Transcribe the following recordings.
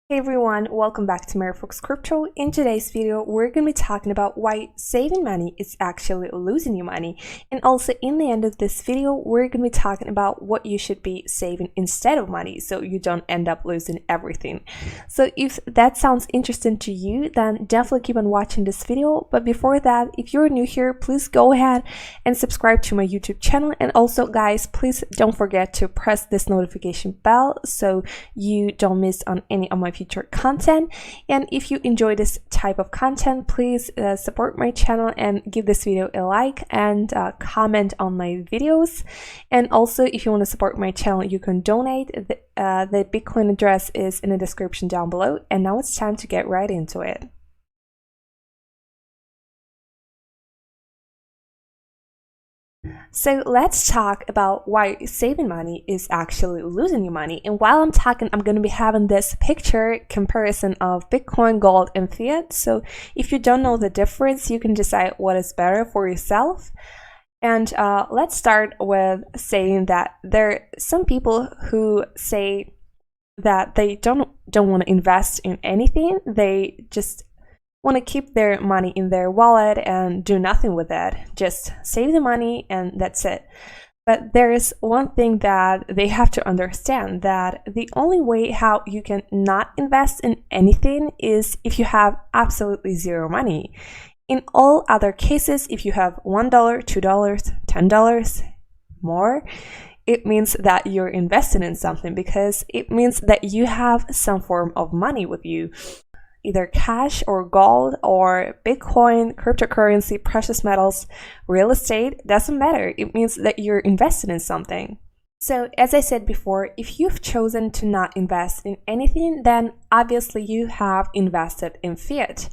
Hey everyone, welcome back to Fox Crypto. In today's video, we're going to be talking about why saving money is actually losing you money. And also in the end of this video, we're going to be talking about what you should be saving instead of money so you don't end up losing everything. So if that sounds interesting to you, then definitely keep on watching this video. But before that, if you're new here, please go ahead and subscribe to my YouTube channel. And also guys, please don't forget to press this notification bell so you don't miss on any of my future content. And if you enjoy this type of content, please support my channel and give this video a like and comment on my videos. And also if you want to support my channel, you can donate. The Bitcoin address is in the description down below. And now it's time to get right into it. So let's talk about why saving money is actually losing you money. And while I'm talking, I'm going to be having this picture comparison of Bitcoin, gold, and fiat. So if you don't know the difference, you can decide what is better for yourself. And let's start with saying that there are some people who say that they don't want to invest in anything. They just want to keep their money in their wallet and do nothing with it, just save the money and that's it. But there is one thing that they have to understand, that the only way how you can not invest in anything is if you have absolutely zero money. In all other cases, if you have $1, $2, $10 more, it means that you're investing in something, because it means that you have some form of money with you. Either cash or gold or Bitcoin, cryptocurrency, precious metals, real estate, doesn't matter. It means that you're invested in something. So as I said before, if you've chosen to not invest in anything, then obviously you have invested in fiat.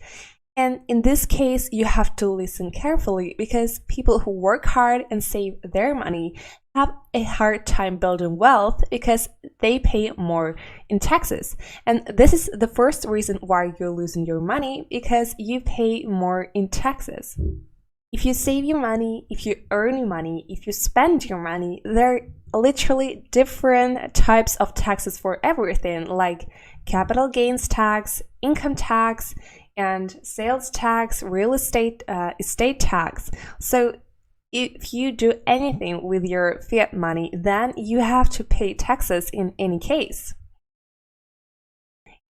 And in this case, you have to listen carefully, because people who work hard and save their money have a hard time building wealth because they pay more in taxes. And this is the first reason why you're losing your money, because you pay more in taxes. If you save your money, if you earn your money, if you spend your money, there are literally different types of taxes for everything, like capital gains tax, income tax, and sales tax, real estate estate tax. So if you do anything with your fiat money, then you have to pay taxes in any case.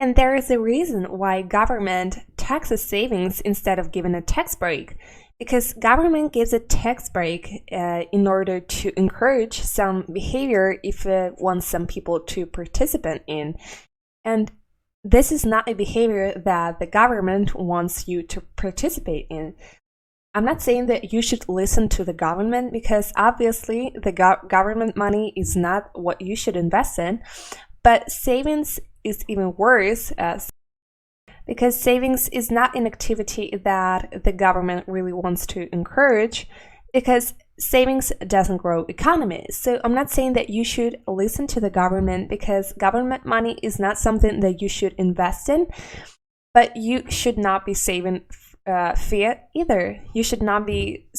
And there is a reason why government taxes savings instead of giving a tax break, because government gives a tax break in order to encourage some behavior if it wants some people to participate in. And this is not a behavior that the government wants you to participate in. I'm not saying that you should listen to the government, because obviously the government money is not what you should invest in, but savings is even worse, because savings is not an activity that the government really wants to encourage, because savings doesn't grow economies. So I'm not saying that you should listen to the government, because government money is not something that you should invest in, but you should not be saving fiat either. You should not be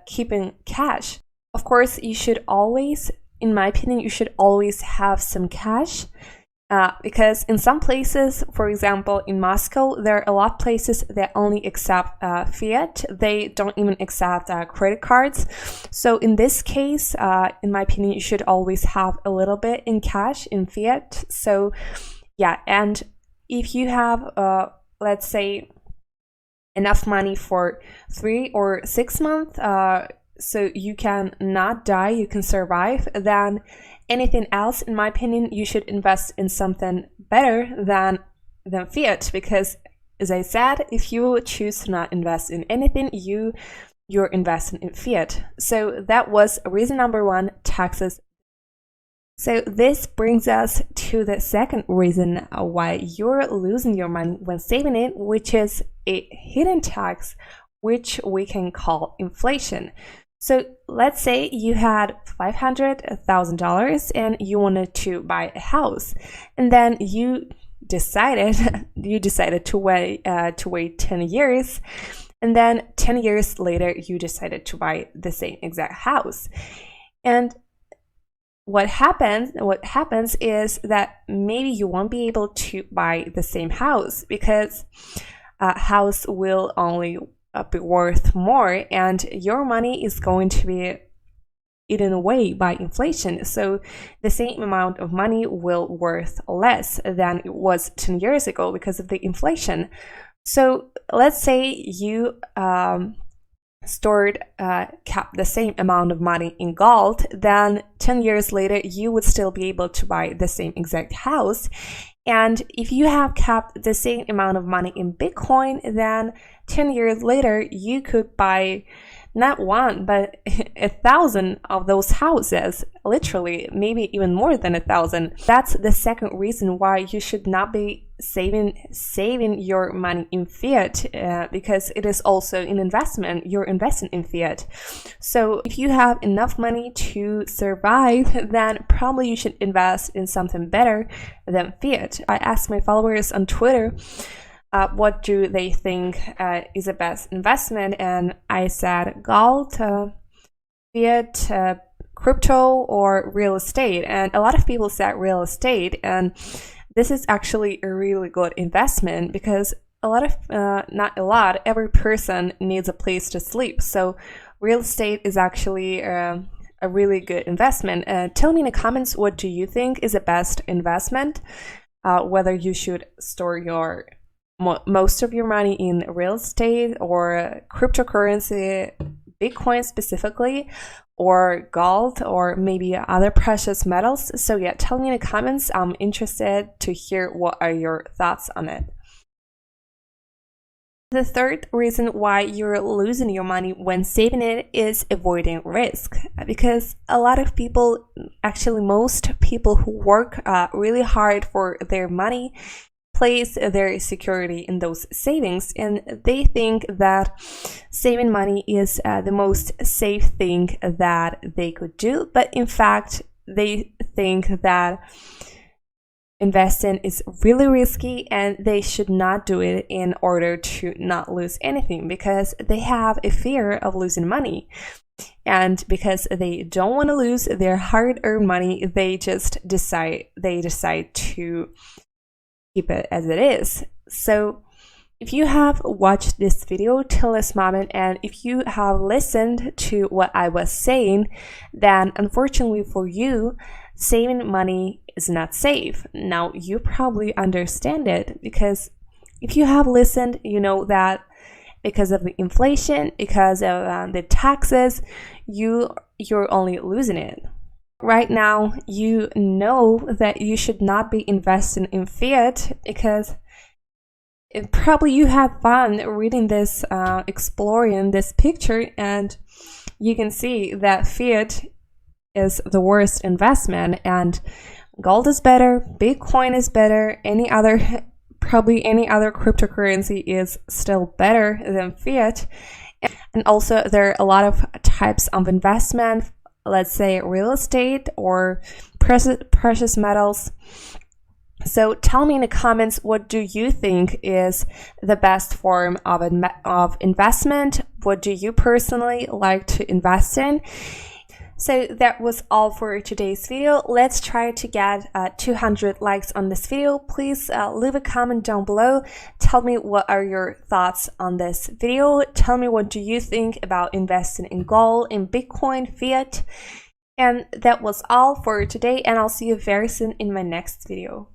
keeping cash. Of course, you should always, in my opinion, you should always have some cash, because in some places, for example, in Moscow, there are a lot of places that only accept fiat. They don't even accept credit cards. So in this case, in my opinion, you should always have a little bit in cash, in fiat. So yeah, and if you have, let's say, enough money for 3 or 6 months, so you can not die, you can survive, then anything else, in my opinion, you should invest in something better than fiat, because as I said, if you choose to not invest in anything, you're investing in fiat. So that was reason number one, taxes. So this brings us to the second reason why you're losing your money when saving it, which is a hidden tax, which we can call inflation. So let's say you had $500,000 and you wanted to buy a house, and then you decided to wait 10 years, and then 10 years later you decided to buy the same exact house. And what happens is that maybe you won't be able to buy the same house, because a house will only be worth more, and your money is going to be eaten away by inflation. So the same amount of money will worth less than it was 10 years ago because of the inflation. So let's say you kept the same amount of money in gold, then 10 years later you would still be able to buy the same exact house. And if you have kept the same amount of money in Bitcoin, then 10 years later you could buy not one, but 1,000 of those houses, literally, maybe even more than 1,000. That's the second reason why you should not be saving your money in fiat, because it is also an investment. You're investing in fiat. So if you have enough money to survive, then probably you should invest in something better than fiat. I asked my followers on Twitter, what do they think is the best investment, and I said gold, fiat, crypto, or real estate. And a lot of people said real estate, and this is actually a really good investment, because every person needs a place to sleep. So real estate is actually a really good investment. Tell me in the comments, what do you think is the best investment, whether you should store most of your money in real estate or cryptocurrency, Bitcoin specifically, or gold, or maybe other precious metals. So yeah, tell me in the comments. I'm interested to hear what are your thoughts on it. The third reason why you're losing your money when saving it is avoiding risk, because a lot of people, actually most people who work really hard for their money, place their security in those savings, and they think that saving money is the most safe thing that they could do. But in fact, they think that investing is really risky and they should not do it in order to not lose anything, because they have a fear of losing money. And because they don't want to lose their hard-earned money, they decide to keep it as it is. So if you have watched this video till this moment, and if you have listened to what I was saying, then unfortunately for you, saving money is not safe. Now you probably understand it, because if you have listened, you know that because of the inflation, because of the taxes, you're only losing it. Right now, you know that you should not be investing in fiat, because probably you have fun reading this, exploring this picture, and you can see that fiat is the worst investment, and gold is better, Bitcoin is better, probably any other cryptocurrency is still better than fiat. And also there are a lot of types of investment, let's say real estate or precious metals. So tell me in the comments, what do you think is the best form of investment? What do you personally like to invest in? So that was all for today's video. Let's try to get 200 likes on this video. Please leave a comment down below. Tell me what are your thoughts on this video. Tell me what do you think about investing in gold, in Bitcoin, fiat. And that was all for today, and I'll see you very soon in my next video.